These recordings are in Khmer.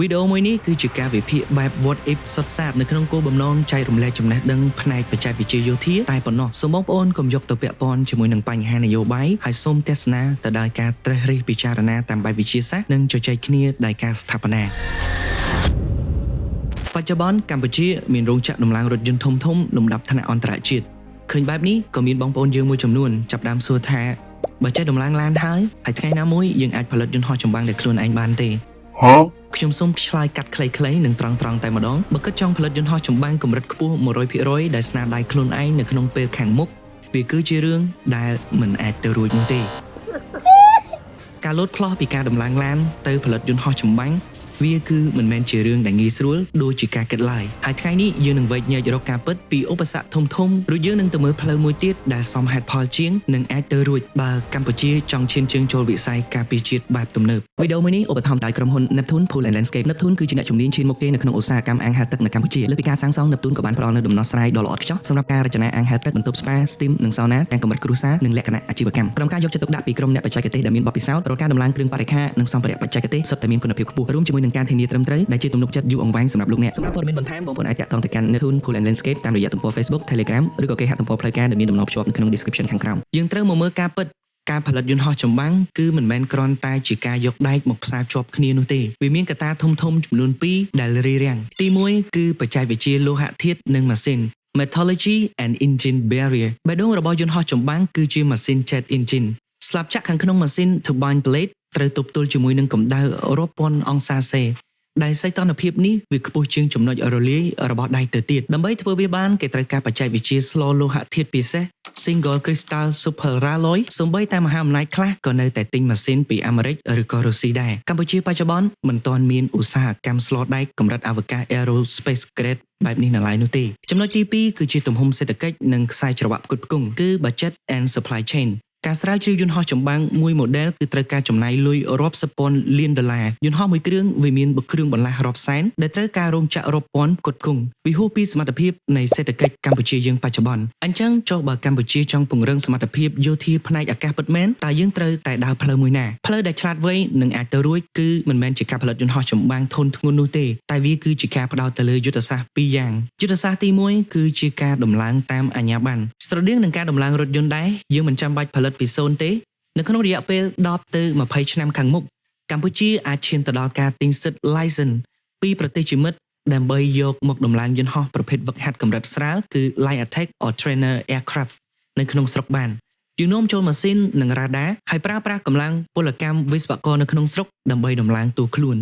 វីដេអូមួយនេះគឺជាការវិភាគបែប what if សុទ្ធសាធនៅក្នុងគោលបំណងចែករំលែកចំណេះដឹងផ្នែកបច្ចេកវិទ្យាយោធាតែប៉ុណ្ណោះសូមបងប្អូនកុំយកទៅពាក់ព័ន្ធជាមួយនឹងបញ្ហានយោបាយហើយសូមទស្សនាទៅដោយការត្រិះរិះពិចារណាតាមបែបវិទ្យាសាស្ត្រនិងជជែកគ្នាដោយការស្ថាបនាបច្ចុប្បន្នកម្ពុជាមានរោងចក្រដំឡើងរថយន្តធំៗលំដាប់ថ្នាក់អន្តរជាតិឃើញបែបនេះក៏មានបងប្អូនយើងមួយចំនួនចាប់ផ្ដើមសួរថាបើចេះដំឡើងឡានហើយថ្ងៃណាមួយយើងអាចផលិតយន្តហោះចម្បាំងដោយខ្លួនឯងបានទេខ្ញុំសូមឆ្លើយកាត់ខ្លីៗនិងត្រង់ៗតែម្ដងបើគិតចង់ផលិតយន្តហោះចម្បាំងកម្រិតខ្ពស់ 100% ដែលស្នាដៃខ្លួនឯងនៅក្នុងពេលខាងមុខវាគឺជារឿងដែលមិនអាចទៅរួចនោះទេការលោតផ្លោះពីការដំឡើងឡានទៅផលិតយន្តហោះចម្បាំងវាគឺមិនមែនជារឿងដែលងាយស្រួលដូចជាការគិតឡើយហើយថ្ងៃនេះយើងនឹងវែកញែករកការពិតពីឧបសគ្គធំៗរួចយើងនឹងទៅមើលផ្លូវមួយទៀតដែលសមហេតុផលជាងនិងអាចទៅរួចបើកម្ពុជាចង់ឈានជើងចូលវិស័យការពារជាតិបែបទំនើបវីដេអូមួយនេះឧបត្ថម្ភដោយក្រុមហ៊ុន Neptune Pool and Landscape Neptune គឺជាអ្នកជំនាញឈានមុខគេនៅក្នុងឧស្សាហកម្មអាងហែលទឹកនៅកម្ពុជាលើពីការសាងសង់ Neptune ក៏បានផ្ដល់នូវដំណោះស្រាយដ៏ល្អឥតខ្ចោះសម្រាប់ការរចនាអាងហែលទឹកបន្ទប់ Spa Steam និង Sauna ទាំងកម្រិតគ្រួសារនិងលក្ខណៈអាជីវកម្មក្រុមការយកចិត្តទុកដាក់ពីក្រុមអ្នកបច្ចេកទេសដែលមានបទពិសោធន៍រាល់ការដំឡើងគ្រឿងបរិក្ខារនិងសម្ភារៈបច្ចេកទេសសុទ្ធតែមានគុណភាពខ្ពស់រួមជាមួយនឹងការធានាត្រឹមត្រូវដែលជាទំនុកចិត្តយូរអង្វែងសម្រាប់លោកអ្នកសម្រាប់ព័ត៌មានបន្ថែមបងប្អូនអាចតាក់ទងទៅកាន់ Neptune Pool and Landscape តាមរយៈទំព័រ Facebook Telegram ឬក៏គេហទំព័រផ្លូវការដែលមានដំណើរភ្ជាប់នៅក្នុង description ខាងក្រោមយើងត្រូវមកមើលការពិតការផលិតយន្តហោះចម្បាំងគឺមិនមែនគ្រាន់តែជាការយកដែកមកផ្សារជាប់គ្នានោះទេវាមានកត្តាធំៗចំនួន2ដែលរារាំងទី1គឺបច្ចេកវិទ្យាលោហៈធាតុនិងម៉ាស៊ីន Metallurgy and Engine Barrier បេះដូងរបស់យន្តហោះចម្បាំងគឺជាម៉ាស៊ីន Jet Engine ស្លាបចក្រខាងក្នុងម៉ាស៊ីន Turbine Blade ត្រូវទប់ទល់ជាមួយនឹងកម្ដៅរាប់ពាន់អង្សាសេដែលសីតុណ្ហភាពនេះវាខ្ពស់ជាងចំណុចរលាយរបស់ដែកទៅទៀតដើម្បីធ្វើវាបានគេត្រូវការបច្ចេកវិទ្យាស្លលោហៈធាតុពិសេស Single Crystal Superalloy សូម្បីតែមហាអំណាចខ្លះក៏នៅតែទិញម៉ាស៊ីនពីអាមេរិកឬក៏រុស្ស៊ីដែរកម្ពុជាបច្ចុប្បន្នមិនទាន់មានឧស្សាហកម្មស្លដែកកម្រិតអវកាស Aerospace Grade បែបនេះនៅឡើយនោះទេចំណុចទី2គឺជាទំហំសេដ្ឋកិច្ចនិងខ្សែច្រវាក់ផ្គត់ផ្គង់គឺ Budget and Supply Chainការស្រាវជ្រាវយន្តហោះចម្បាំងមួយ model គឺត្រូវការចំណាយលុយរាប់សិបពាន់លានដុល្លារយន្តហោះមួយគ្រឿងវាមានគ្រឿងបន្លាស់រាប់សែនដែលត្រូវការរោងចក្ររាប់ពាន់ផ្គត់ផ្គង់វាហួសពីសមត្ថភាពនៃសេដ្ឋកិច្ចកម្ពុជាយើងបច្ចុប្បន្នអញ្ចឹងចុះបើកម្ពុជាចង់ពង្រឹងសមត្ថភាពយោធាផ្នែកអាកាសពិតមែនតើយើងត្រូវតែដើរផ្លូវមួយណាផ្លូវដែលឆ្លាតវៃនិងអាចទៅរួចគឺមិនមែនជាការផលិតយន្តហោះចម្បាំងធុនធ្ងន់នោះទេតែវាគឺជាការផ្ដោតទៅលើយុទ្ធសាស្ត្រពីរយ៉ាងយុទ្ធសាស្ត្រទី1គឺជាការដំឡើងតាមអាជ្ញាប័ណ្ណស្រដៀងនឹងការដំឡើងរថយន្តដែរយើងមិនចាំបាច់ផលិតពីសូន្យទេនៅក្នុងរយៈពេល10ទៅ20ឆ្នាំខាងមុខកម្ពុជាអាចឈានទៅដល់ការទិញសិទ្ធិ license ពីប្រទេសជាមិត្តដើម្បីយកមកដំឡើងយន្តហោះប្រភេទវឹកហាត់កម្រិតស្រាលគឺ light attack or trainer aircraft នៅក្នុងស្រុកបានយើងនាំចូលម៉ាស៊ីននិងរ៉ាដាហើយប្រើប្រាស់កម្លាំងពលកម្មវិស្វករនៅក្នុងស្រុកដើម្បីដំឡើងតួខ្លួន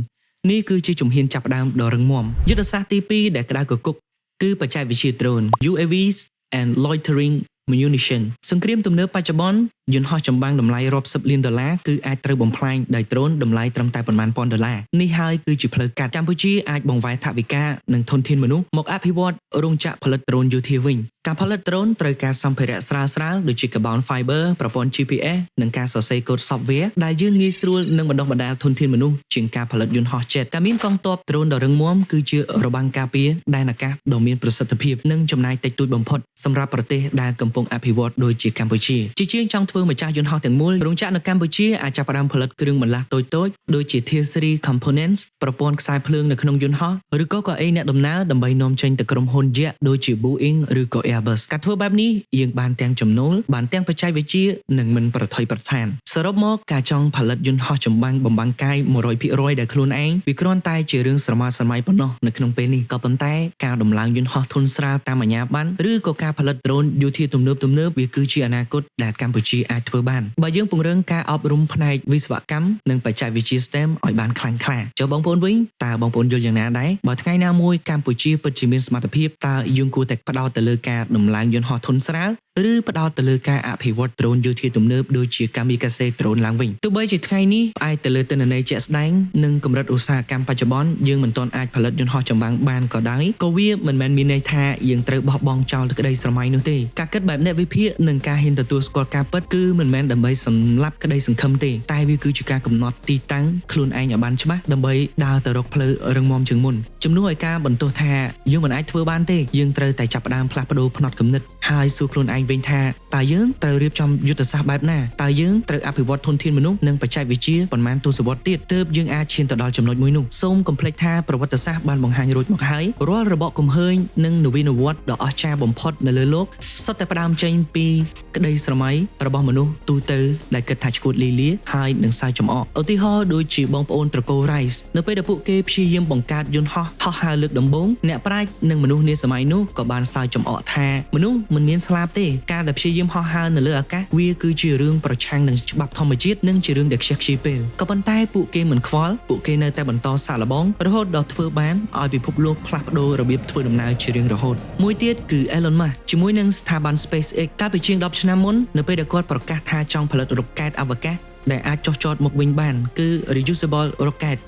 នេះគឺជាជំហានចាប់ផ្ដើមដ៏រឹងមាំយុទ្ធសាស្ត្រទី2ដែលក្តៅគគុកគឺបច្ចេកវិទ្យា drone UAVs and loitering munition សង្គ្រាមទំនើបបច្ចុប្បន្នយន្តហោះចម្បាំងតម្លៃរាប់សិបលានដុល្លារគឺអាចត្រូវបំផ្លាញដោយដ្រូនតម្លៃត្រឹមតែប៉ុន្មានពាន់ដុល្លារនេះហើយគឺជាផ្លូវកាត់កម្ពុជាអាចបង្វែរថវិកានិងធនធានមនុស្សមកអភិវឌ្ឍរោងចក្រផលិតដ្រូនយោធាវិញការផលិតដ្រូនត្រូវការសម្ភារៈស្រាលៗដូចជា carbon fiber ប្រព័ន្ធ GPS និងការសរសេរកូដ software ដែលយើងងាយស្រួលនឹងបណ្ដុះបណ្ដាលធនធានមនុស្សជាងការផលិតយន្តហោះ jet ការមានកងទ័ពដ្រូនដ៏រឹងមាំគឺជារបាំងការពារដែនអាកាសដ៏មានប្រសិទ្ធភាពនិងចំណាយតិចតួចបំផុតសម្រាប់ប្រទេសដែលកំពុងអភិវឌ្ឍដូចជាកម្ពុជាជាជាងចង់ធ្វើម្ចាស់យន្តហោះទាំងមូលរោងចក្រនៅកម្ពុជាអាចចាប់ផ្ដើមផលិតគ្រឿងបន្លាស់តូចៗដូចជា Tier 3 components ប្រព័ន្ធខ្សែភ្លើងនៅក្នុងយន្តហោះឬក៏កៅអីអ្នកដំណើរដើម្បីនាំចេញទៅក្រុមហ៊ុនយក្សដូចជា Boeing ឬក៏ Airbus ការធ្វើបែបនេះយើងបានទាំងចំណូលបានទាំងបច្ចេកវិទ្យានិងមិនប្រថុយប្រថានសរុបមកការចង់ផលិតយន្តហោះចម្បាំងបំបាំងកាយ 100% ដែលខ្លួនឯងវាគ្រាន់តែជារឿងស្រមើស្រមៃប៉ុណ្ណោះនៅក្នុងពេលនេះក៏ប៉ុន្តែការដំឡើងយន្តហោះធុនស្រាលតាមអាជ្ញាប័ណ្ណឬក៏ការផលិតដ្រូនយោធាទំនើបវាគឺជាអនាគតដែលកម្ពុជាអាចធ្វើបានបើយើងពង្រឹងការអប់រំផ្នែកវិស្វកម្មនិងបច្ចេកវិទ្យា STEM ឲ្យបានខ្លាំងក្លាចុះបងប្អូនវិញតើបងប្អូនយល់យ៉ាងណាដែរបើថ្ងៃណាមួយកម្ពុជាពិតជាមានសមត្ថភាពតើយើងគួរតែផ្ដោតទៅលើការដំឡើងយន្តហោះធុនស្រាលឬផ្ដោតទៅលើការអភិវឌ្ឍដ្រូនយោធាទំនើបដូចជា Kamikaze drone ឡើងវិញទោះបីជាថ្ងៃនេះផ្អែកទៅលើទិន្នន័យជាក់ស្ដែងនិងកម្រិតឧស្សាហកម្មបច្ចុប្បន្នយើងមិនទាន់អាចផលិតយន្តហោះចម្បាំងបានក៏ដោយក៏វាមិនមែនមានន័យថាយើងត្រូវបោះបង់ចោលទឹកដីស្រមៃនោះទេការគិតបែបអ្នកវិភាគនិងការហ៊ានទទួលស្គាល់ការពិត គឺមិនមែនដើម្បីសម្លាប់ក្តីសង្ឃឹមទេតែវាគឺជាការកំណត់ទីតាំងខ្លួនឯងឲ្យបានច្បាស់ដើម្បីដើរទៅរកផ្លូវរឹងមាំជាងមុនជំនួសឲ្យការបន្ទោសថាយើងមិនអាចធ្វើបានទេយើងត្រូវតែចាប់ផ្ដើមផ្លាស់ប្ដូរផ្នត់គំនិតហើយសួរខ្លួនឯងវិញថាតើយើងត្រូវរៀបចំយុទ្ធសាស្ត្របែបណាតើយើងត្រូវអភិវឌ្ឍធនធានមនុស្សនិងបច្ចេកវិទ្យាប៉ុន្មានទសវត្សរ៍ទៀតទើបយើងអាចឈានទៅដល់ចំណុចមួយនោះសូមកុំភ្លេចថាប្រវត្តិសាស្ត្របានបង្ហាញរួចមកហើយរាល់របបគំហើញនិងនវានុវត្តន៍ដ៏អស្ចារ្យបំផុតនៅលើលោកសុទ្ធតែផ្ដើមចេញពីក្តីស្រមៃរបស់មនុស្សទូទៅដែលគិតថាឈួតលីលាហើយនឹងសើចចំអកឧទាហរណ៍ដូចជាបងប្អូនត្រកូល Rice នៅពេលដែលពួកគេព្យាយាមបង្កើតយន្តហោះហើរលើកដំបូងអ្នកប្រាជ្ញនិងមនុស្សនាសម័យនោះក៏បានសើចចំអកថាមនុស្សមិនមានស្លាប់ទេការដែលព្យាយាមហោះហើរនៅលើអាកាសវាគឺជារឿងប្រឆាំងនឹងច្បាប់ធម្មជាតិនិងជារឿងដែលខ្ជះខ្ជាយពេលក៏ប៉ុន្តែពួកគេមិនខ្វល់ពួកគេនៅតែបន្តសាកល្បងរហូតដល់ធ្វើបានឲ្យពិភពលោកផ្លាស់ប្ដូររបៀបធ្វើដំណើរជារៀងរហូតមួយទៀតគឺ Elon Musk ជាមួយនឹងស្ថាប័ន SpaceX កាលពីជាង10ឆ្នាំមុននៅពេលដែលគាត់ប្រកាសថាចង់ផលិតរ៉ុកែតអវកាសដែលអាចចុះចតមកវិញបានគឺ reusable rocket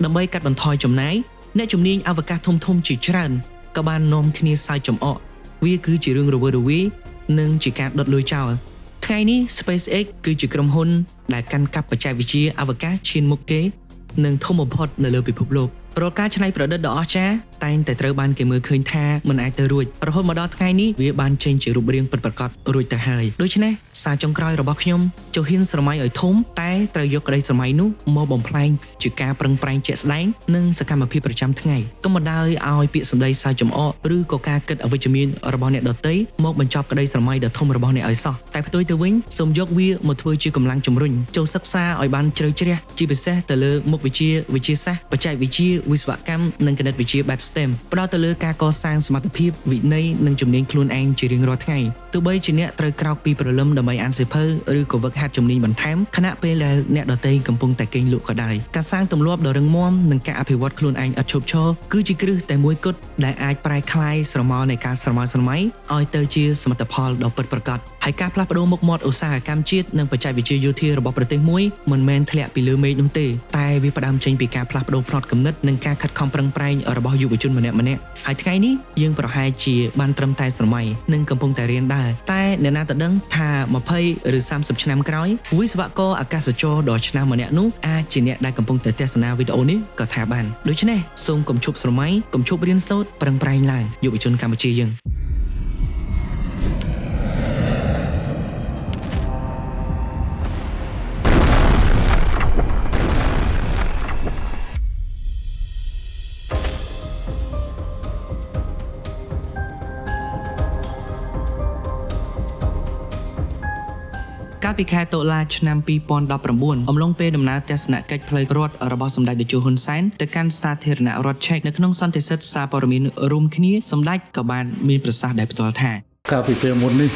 ដើម្បីកាត់បន្ថយចំណាយអ្នកជំនាញអវកាសធំៗជាច្រើនក៏បាននាំគ្នាសើចចំអកវាគឺជារឿងរវើរវាយនិងជាការដុតលុយចោលថ្ងៃនេះ SpaceX គឺជាក្រុមហ៊ុនដែលកាន់កាប់បច្ចេកវិទ្យាអវកាសឈានមុខគេនិងធំបំផុតនៅលើពិភពលោករាល់ការច្នៃប្រឌិតដ៏អស្ចារ្យតែងតែត្រូវបានគេមើលឃើញថាមិនអាចទៅរួចរហូតមកដល់ថ្ងៃនេះវាបានចេញជារូបរាងពិតប្រាកដរួចទៅហើយដូច្នេះសារចុងក្រោយរបស់ខ្ញុំចូលហ៊ានស្រមៃឲ្យធំតែត្រូវយកក្តីស្រមៃនោះមកបំផ្លែងជាការប្រឹងប្រែងជាក់ស្ដែងនិងសកម្មភាពប្រចាំថ្ងៃកុំបណ្ដោយឲ្យពាក្យសម្ដីសើចចំអកឬក៏ការគិតអវិជ្ជមានរបស់អ្នកដទៃមកបញ្ចប់ក្តីស្រមៃដ៏ធំរបស់អ្នកឲ្យសោះតែផ្ទុយទៅវិញសូមយកវាមកធ្វើជាកម្លាំងជំរុញចូលសិក្សាឲ្យបានជ្រៅជ្រះជាពិសេសទៅលើមុខវិជ្ជាវិទ្យាសាស្ត្របច្ចេកវិទ្យាវិស្វកម្មនិងគណិតវិទ្យាបែប STEM ផ្ដោតទៅលើការកសាងសមត្ថភាពវិន័យនិងជំនាញខ្លួនឯងជារៀងរាល់ថ្ងៃទោះបីជាអ្នកត្រូវក្រោកពីព្រលឹមដើម្បីអានសៀវភៅឬក៏វឹកហាត់ជំនាញបន្ថែមខណៈពេលដែលអ្នកដទៃកំពុងតែគេងលក់ក៏ដោយការសាងទម្លាប់ដ៏រឹងមាំនិងការអភិវឌ្ឍខ្លួនឯងឥតឈប់ឈរគឺជាគ្រឹះតែមួយគត់ដែលអាចប្រែក្លាយស្រមោលនៃការស្រមើស្រមៃឲ្យទៅជាសមិទ្ធផលដ៏ពិតប្រាកដហើយការផ្លាស់ប្ដូរមុខមាត់ឧស្សាហកម្មជាតិនិងបច្ចេកវិទ្យាយោធារបស់ប្រទេសមួយមិនមែនធ្លាក់ពីលើមេឃនោះទេតែវាផ្ដើមចេញពីការផ្លាស់ប្ដូរផ្នត់គំនិតនិងការខិតខំប្រឹងប្រែងរបស់យុវជនម្នាក់ៗហើយថ្ងៃនេះយើងប្រហែលជាបានត្រឹមតែស្រមៃនិងកំពុងតែរៀនដែរតែអ្នកណាទៅដឹងថា20ឬ30ឆ្នាំក្រោយវិស្វករអាកាសចរដ៏ឆ្នើមម្នាក់នោះអាចជាអ្នកដែលកំពុងតែទស្សនាវីដេអូនេះក៏ថាបានដូច្នេះសូមកុំឈប់ស្រមៃកុំឈប់រៀនសូត្រប្រឹងប្រែងឡើងយុវជនកម្ពុជាយើងកាលពីខែតុលាឆ្នាំ2019អំឡុងពេលដំណើរទស្សនកិច្ចផ្លូវរដ្ឋរបស់សម្ដេចតេជោហ៊ុនសែនទៅកាន់សាធារណរដ្ឋឆែកនៅក្នុងសន្និសីទសារព័ត៌មានរួមគ្នាសម្ដេចក៏បានមានប្រសាសន៍ដែលផ្ទាល់ថាកាលពីពេលមុននេះ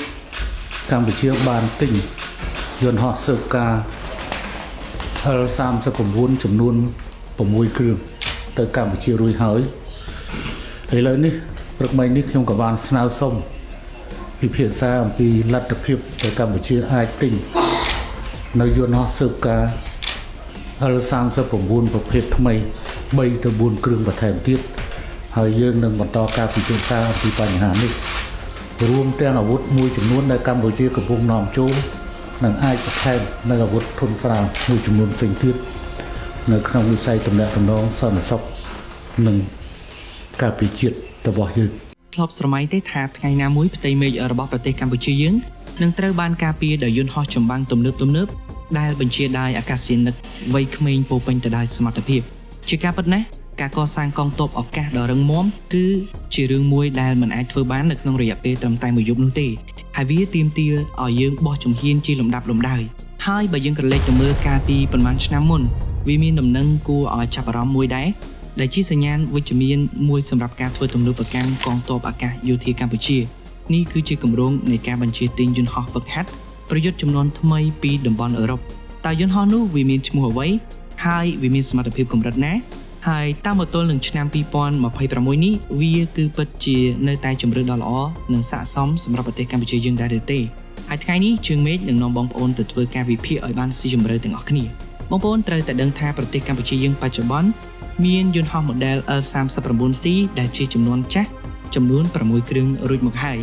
កម្ពុជាបានទិញយន្តហោះស៊ើបការ L39 ចំនួន6គ្រឿងទៅកម្ពុជារួចហើយឥឡូវនេះព្រឹកមិញនេះខ្ញុំក៏បានស្នើសុំពិភាក្សាអំពីលទ្ធភាពដែលកម្ពុជាអាចទិញនៅយន្តហោះស៊ើបការ L39 ប្រភេទថ្មី3ទៅ4គ្រឿងបន្ថែមទៀតហើយយើងនឹងបន្តការពិភាក្សាអំពីបញ្ហានេះរួមទាំងអាវុធមួយចំនួនដែលកម្ពុជាកំពុងនាំចូលនិងអាចបន្ថែមនៅអាវុធធុនស្រាលមួយចំនួនផ្សេងទៀតនៅក្នុងវិស័យទំនាក់ទំនងសន្តិសុខនិងការពិជាតិរបស់យើងធ្លាប់ស្រមៃទេថាថ្ងៃណាមួយផ្ទៃមេឃរបស់ប្រទេសកម្ពុជាយើងនឹងត្រូវបានការពារដោយយន្តហោះចម្បាំងទំនើបដែលបញ្ជាដោយអាកាសយានិកវ័យក្មេងពោពេញទៅដោយសមត្ថភាពជាការពិតណាស់ការកសាងកងទ័ពឱកាសដ៏រឹងមាំគឺជារឿងមួយដែលមិនអាចធ្វើបាននៅក្នុងរយៈពេលត្រឹមតែមួយយប់នោះទេហើយវាទាមទារឲ្យយើងបោះជំហានជាលំដាប់លំដោយហើយបើយើងក្រឡេកទៅមើលកាលពីប្រហែលឆ្នាំមុនវាមានដំណឹងគួរឲ្យចាប់អារម្មណ៍មួយដែរដែលជាសញ្ញាណវិជ្ជមានមួយសម្រាប់ការធ្វើទំនើបកម្មកងទ័ពអាកាសយោធាកម្ពុជានេះគឺជាគម្រោងនៃការបញ្ជាទិញយន្តហោះហ្វឹកហាត់ប្រយុទ្ធចំនួនថ្មីពីតំបន់អឺរ៉ុបតើយន្តហោះនោះវាមានឈ្មោះអ្វីហើយវាមានសមត្ថភាពកម្រិតណាហើយតាមមកទល់នឹងឆ្នាំ2026នេះវាគឺពិតជានៅតែជម្រើសដ៏ល្អនិងស័ក្តិសមសម្រាប់ប្រទេសកម្ពុជាយើងដែរឬទេហើយថ្ងៃនេះជើងមេឃនឹងនាំបងប្អូនទៅធ្វើការវិភាគឲ្យបានស៊ីជម្រៅទាំងអស់គ្នាបងប្អូនត្រូវតែដឹងថាប្រទេសកម្ពុជាយើងបច្ចុប្បន្នមានយន្តហោះ model L39C ដែលជាចំនួនចាស់ចំនួន6គ្រឿងរួចមកហើយ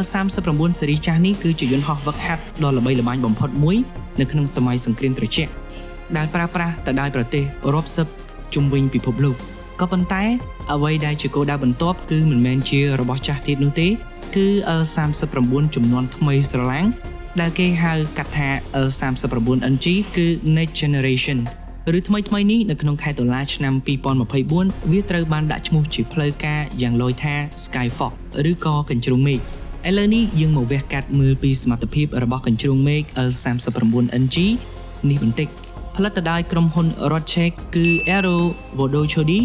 L39 ស៊េរីចាស់នេះគឺជាយន្តហោះវឹកហាត់ដ៏ល្បីល្បាញបំផុតមួយនៅក្នុងសម័យសង្គ្រាមត្រជាក់ដែលប្រើប្រាស់ទៅដោយប្រទេសរាប់សិបជុំវិញពិភពលោកក៏ប៉ុន្តែអ្វីដែលជាគោលដៅបន្ទាប់គឺមិនមែនជារបស់ចាស់ទៀតនោះទេគឺ L39 ជំនាន់ថ្មីស្រឡាំងដែលគេហៅកាត់ថា L39NG គឺ Next Generation ឬថ្មីនេះនៅក្នុងខែតុលាឆ្នាំ2024វាត្រូវបានដាក់ឈ្មោះជាផ្លូវការយ៉ាងលយថា Skyfox ឬក៏កញ្ជ្រោងមេឃឥឡូវនេះយើងមកវះកាត់មើលពីសមត្ថភាពរបស់កញ្ជ្រោងមេឃ L39NG នេះបន្តិចផលិតទៅដោយក្រុមហ៊ុនរដ្ឋឆែកគឺ Aero Vodochody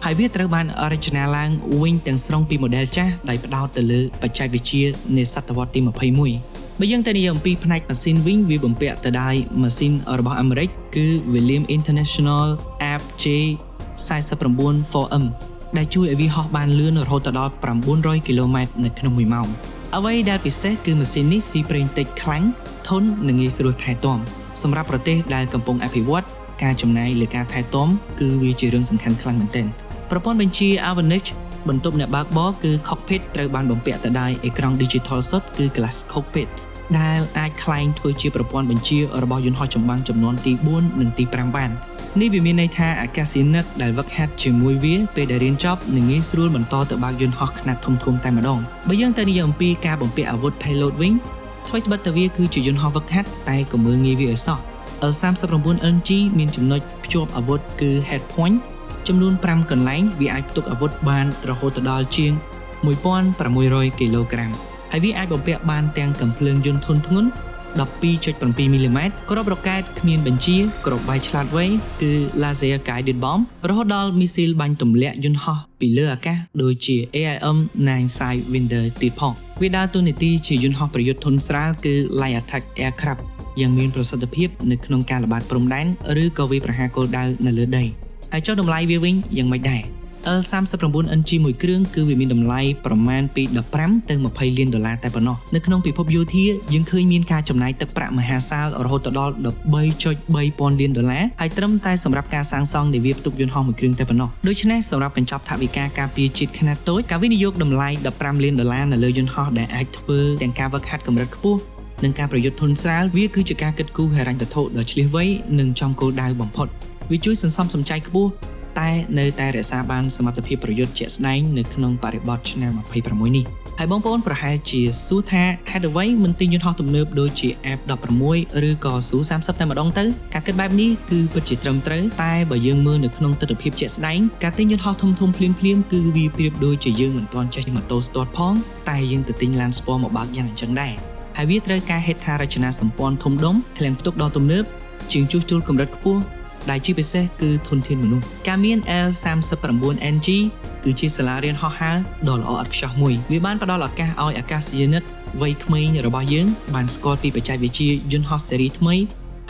ហើយវាត្រូវបានរចនាឡើងវិញទាំងស្រុងពី model ចាស់ដែលផ្ដោតទៅលើបច្ចេកវិទ្យានៃសតវត្សទី21បើយើងទៅនិយាយអំពីផ្នែកម៉ាស៊ីនវិញវាបំពាក់ទៅដោយម៉ាស៊ីនរបស់អាមេរិកគឺ Williams International APJ49 4M ដែលជួយឲ្យវាហោះបានលឿនរហូតដល់900 គីឡូម៉ែត្រនៅក្នុង1ម៉ោងអ្វីដែលពិសេសគឺម៉ាស៊ីននេះស៊ីប្រេងតិចខ្លាំងធន់និងងាយស្រួលថែទាំសម្រាប់ប្រទេសដែលកំពុងអភិវឌ្ឍការចំណាយលើការថែទាំគឺវាជារឿងសំខាន់ខ្លាំងមែនទែនប្រព័ន្ធបញ្ជា Avionics បន្ទប់អ្នកបើកបរគឺ cockpit ត្រូវបានបំពាក់ទៅដោយអេក្រង់ digital សុទ្ធគឺ glass cockpit ដែលអាចក្លែងធ្វើជាប្រព័ន្ធបញ្ជារបស់យន្តហោះចម្បាំងចំនួនទី4និងទី5បាននេះវាមានន័យថាអាកាសយានិកដែលវឹកហាត់ជាមួយវាពេលដែលរៀនចប់នឹងងាយស្រួលបន្តទៅបើកយន្តហោះខ្នាតធំតែម្ដងបើយើងទៅនិយាយអំពីការបំពាក់អាវុធ payload វិញថ្មីត្បិតតែវាគឺជាយន្តហោះវឹកហាត់តែក៏មើលងាយវាឲ្យសោះ L39NG មានចំណុចភ្ជាប់អាវុធគឺ head point ចំនួន5កន្លែងវាអាចផ្ទុកអាវុធបានរហូតដល់ជាង 1600 គីឡូក្រាមហើយវាអាចបំពាក់បានទាំងកាំភ្លើងយន្តធុនធ្ងន់ 12.7 មីលីម៉ែត្រគ្រាប់រ៉ុកែតគ្មានបញ្ជាគ្រាប់បាយឆ្លាតវៃគឺ laser guided bomb រហូតដល់មីស៊ីលបាញ់ទម្លាក់យន្តហោះពីលើអាកាសដូចជា AIM-9 Sidewinder ទៀតផងវាដើរតួនាទីជាយន្តហោះប្រយុទ្ធធុនស្រាលគឺ Light Attack Aircraft យ៉ាងមានប្រសិទ្ធភាពនៅក្នុងការល្បាតព្រំដែនឬក៏វាប្រហារគោលដៅនៅលើដីហើយចុះតម្លៃវាវិញយ៉ាងម៉េចដែរ L39NG មួយគ្រឿងគឺវាមានតម្លៃប្រមាណពី15ទៅ20លានដុល្លារតែប៉ុណ្ណោះនៅក្នុងពិភពយោធាយើងឃើញមានការចំណាយទឹកប្រាក់មហាសាលរហូតដល់ 13.3 ពាន់លានដុល្លារហើយត្រឹមតែសម្រាប់ការសាងសង់នៃវាផ្ទុកយន្តហោះមួយគ្រឿងតែប៉ុណ្ណោះដូច្នេះសម្រាប់កញ្ចប់ថវិកាការពារជាតិខ្នាតតូចការវិនិយោគតម្លៃ15លានដុល្លារនៅលើយន្តហោះដែលអាចធ្វើទាំងការវឹកហាត់កម្រិតខ្ពស់និងការប្រយុទ្ធធន់ស្រាលវាគឺជាការគិតគូរហិរញ្ញវត្ថុដ៏ឈ្លាសវៃនិងចំគោលដៅបំផុតវាជួយសន្សំសំចៃខ្ពស់តែនៅតែរក្សាបានសមត្ថភាពប្រយុទ្ធជាក់ស្ដែងនៅក្នុងបរិបទឆ្នាំ26នេះហើយបងប្អូនប្រហែលជាសួរថាហេតុអ្វីមិនទិញយន្តហោះទំនើបដូចជា F16 ឬក៏ Su-30 តែម្ដងទៅការគិតបែបនេះគឺពិតជាត្រឹមត្រូវតែបើយើងមើលនៅក្នុងទស្សនវិជ្ជាជាក់ស្ដែងការទិញយន្តហោះធំភ្លាមគឺវាប្រៀបដូចជាយើងមិនទាន់ចេះម៉ូតូស្ទាត់ផងតែយើងទៅទិញឡានស្ពណ៌មកបើកយ៉ាងអញ្ចឹងដែរហើយវាត្រូវការហេដ្ឋារចនាសម្ព័ន្ធធំដុំឃ្លាំងផ្ទុកដ៏ទំនើបជាងជួសជុលកម្រិតខ្ពស់ដែលជាពិសេសគឺធនធានមនុស្សការមាន L39NG គឺជាសាលារៀនហោះហើរដ៏ល្អឥតខ្ចោះមួយវាបានផ្ដល់ឱកាសឲ្យអាកាសយានិកវ័យក្មេងរបស់យើងបានស្គាល់ពីបច្ចេកវិទ្យាយន្តហោះស៊េរីថ្មី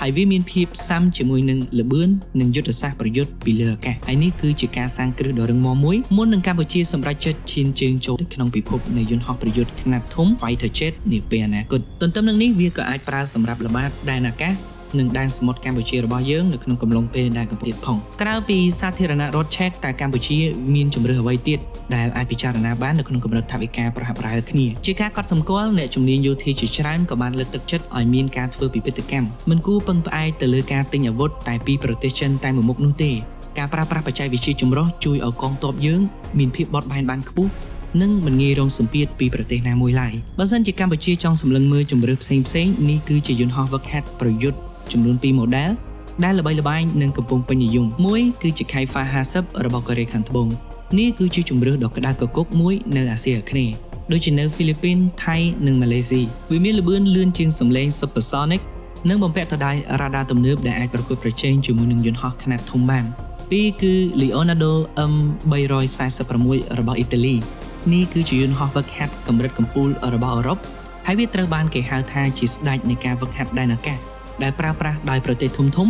ហើយវាមានភាពស៊ាំជាមួយនឹងល្បឿននិងយុទ្ធសាស្ត្រប្រយុទ្ធពីលើអាកាសហើយនេះគឺជាការសាងគ្រឹះដ៏រឹងមាំមួយមុននឹងកម្ពុជាសម្រេចចិត្តឈានជើងចូលទៅក្នុងពិភពនៃយន្តហោះប្រយុទ្ធខ្នាតធំ Fighter Jet នាពេលអនាគតទន្ទឹមនឹងនេះវាក៏អាចប្រើសម្រាប់ល្បាតដែនអាកាសនិងដែនសមុទ្រកម្ពុជារបស់យើងនៅក្នុងកំឡុងពេលដែលកំពុងទៀតផងក្រៅពីសាធារណរដ្ឋឆែកតែកម្ពុជាមានជំរឿសអ្វីទៀតដែលអាចពិចារណាបាននៅក្នុងកម្រិតថវិកាប្រហាក់ប្រហែលគ្នាជាការកត់សម្គាល់អ្នកជំនាញយោធាជាច្រើនក៏បានលើកទឹកចិត្តឲ្យមានការធ្វើពិពិធកម្មមិនគួរពឹងផ្អែកទៅលើការទិញអាវុធតែពីប្រទេសចិនតែមួយមុខនោះទេការប្រើប្រាស់បច្ចេកវិទ្យាចម្រុះជួយឲ្យកងទ័ពយើងមានភាពបត់បែនបានខ្ពស់និងមិនងាយរងសម្ពាធពីប្រទេសណាមួយឡើយបើសិនជាកម្ពុជាចង់សម្លឹងមើលជំរឿសផ្សេងនេះគឺជាយន្តហោះវឹកហាត់ប្រយុទ្ធចំនួន2 model ដែលល្បីល្បាញនិងកំពុងពេញនិយមមួយគឺជា Kaifa 50របស់កូរ៉េខាងត្បូងនេះគឺជាជម្រើសដ៏ក្តៅគគុកមួយនៅអាស៊ីអាគ្នេយ៍ដូចជានៅហ្វីលីពីន ថៃនិងម៉ាឡេស៊ីវាមានល្បឿនលឿនជាងសំឡេង Supersonic និងបំពាក់ទៅដោយរ៉ាដាទំនើបដែលអាចប្រកួតប្រជែងជាមួយនឹងយន្តហោះខ្នាតធំបានពីរគឺ Leonardo M346 របស់អ៊ីតាលីនេះគឺជាយន្តហោះវឹកហាត់កម្រិតកំពូលរបស់អឺរ៉ុបហើយវាត្រូវបានគេហៅថាជាស្ដេចនៃការវឹកហាត់ដែនអាកាសដែលប្រើប្រាស់ដោយប្រទេសធំ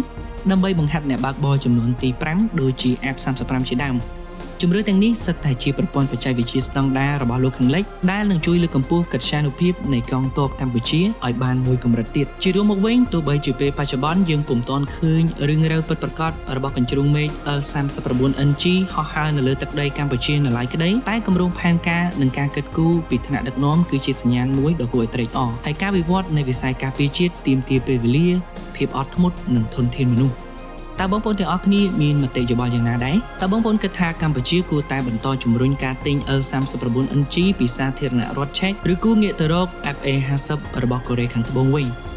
ដើម្បីបង្ហាត់អ្នកបើកបរចំនួនទី5ដូចជា F35 ជាដើម ជំរឿទាំងនេះសិតតែជាប្រព័ន្ធបច្ចេកវិទ្យាស្តង់ដាររបស់លោកខាងលិចដែលនឹងជួយលើកកម្ពស់កិត្យានុភាពនៃកងទ័ពកម្ពុជាឲ្យបានមួយកម្រិតទៀតជារួមមកវិញទោះបីជាពេលបច្ចុប្បន្នយើងពុំទាន់ឃើញរឿងរ៉ាវពិតប្រាកដរបស់កញ្ជ្រោងមេឃ L39NG ហោះហើរនៅលើទឹកដីកម្ពុជានៅឡើយក្តីតែគម្រោងផែនការនិងការគិតគូរពីថ្នាក់ដឹកនាំគឺជាសញ្ញាណមួយដ៏គួរឲ្យត្រេកអរហើយការវិវត្តនៃវិស័យការពារជាតិទាមទារពេលវេលាភាពអត់ធ្មត់និងធនធានមនុស្សតើបងប្អូនទាំងអស់គ្នាមានមតិយោបល់យ៉ាងណាដែរតើបងប្អូនគិតថាកម្ពុជាគួរតែបន្តជំរុញការទិញ L39NG ពីសាធារណរដ្ឋឆែកឬគួរងាកទៅរក FA50 របស់កូរ៉េខាងត្បូងវិញ